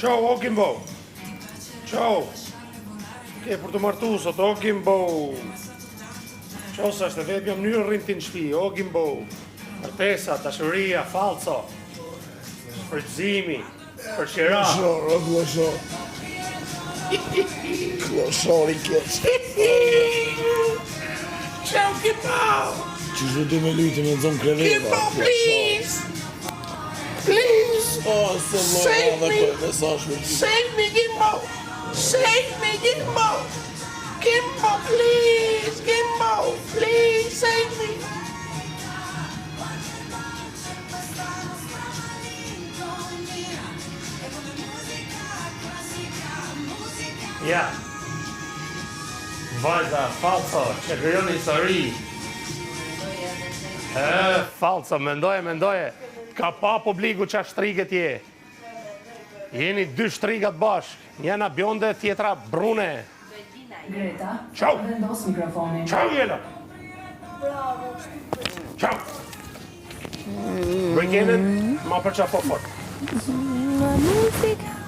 Ciao, o Kimbo. Ciao. Ke për të martu sot, o Kimbo. Ciao, sa është vetë jam mënyrë rrinë në shtëpi, o Kimbo. Martesa, dashuria, falco. Shfrytëzimi, përqira. Glosor. Glosori keq. Ciao, Kimbo. Që zhëtë me lujtë me zonë kreveva. Kimbo, please. Please. Oh, Save me. Save me, Kimbo. Save me, Kimbo. Kimbo, please. Kimbo, please, save me. Ja. Vajza, falco, që krijoni histori. Falco, mendoje. Ka pa publiku që shtriget je. Jeni dy shtrigat bashk. Njena bjonde, tjetra brune. Greta, Ciao. vendos mikrofonin. Ciao, Jela. Ciao. Bëjkenën, ma për qa po fort. La musica